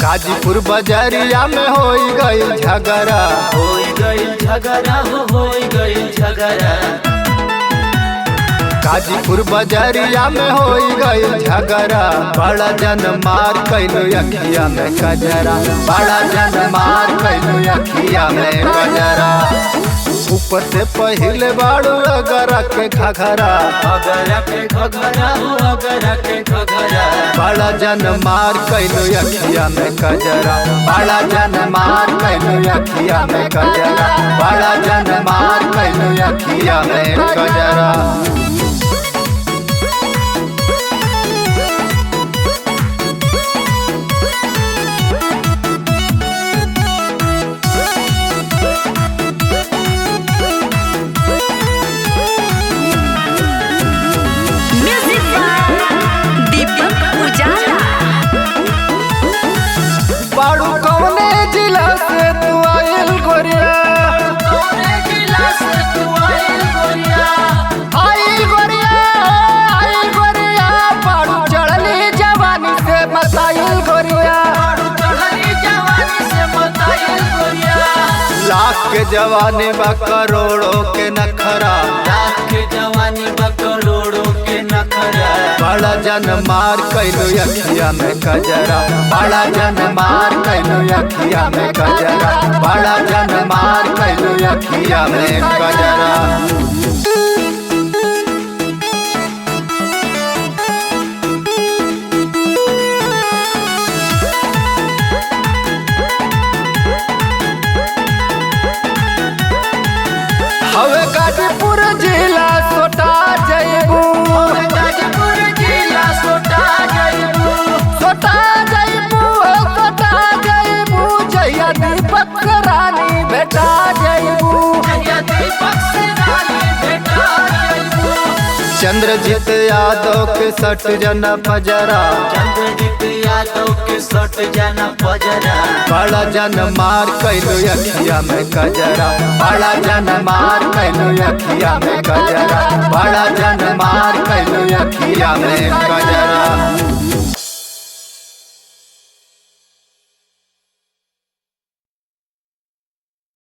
गाजीपुर बजरिया में होई गइल झगड़ा, होई गइल झगड़ा, होई गइल झगड़ा। गाजीपुर बजरिया में होई गइल झगड़ा, बड़ा जन मार कैलो अखिया में कजरा, बड़ा जन मार कैलो अखिया में कजरा। ऊपर से पहिले बाड़ू अगरा के घघरा, अगरा के घघरा, अगरा के घघरा। बड़ा जन मार कैलो अखिया में कजरा, बड़ा जन मार कैलो अखिया में कजरा, बड़ा जन मार कैलो अखिया में कजरा। बाड़ू कौने जिला से तू आइल गोरिया, कौने जिला से तू आइल गोरिया? आइल गोरिया, आइल गोरिया। बाड़ू चढ़ली जवानी से बताइल गोरिया, बाड़ू चढ़ली जवानी से बताइल गोरिया। लाख के जवानी बा करोड़ों के नखरा, लाख के जवानी बा करोड़ों के नखरा। बड़ा जन मार कैलो अखिया में कजरा, बड़ा जन मार कैलो अखिया में कजरा, बड़ा जन मार कैलो अखिया में कजरा। हवे गाजीपुर जिला सोटा जइबू, गाजीपुर जिला सोटा जइबू, सोटा जइबू, सोटा जइबू। जहिया दीपक रानी बेटा जइबू, जहिया दीपक से रानी बेटा जइबू। चंद्रजीत यादव के सट जना पजरा, चंद्रजीत यादव के सट जना पजरा। बड़ा जन मार कैलो अखिया में कजरा, बड़ा जन मार कैलो अखिया में कजरा, बड़ा जन मार कैलो अखिया में कजरा।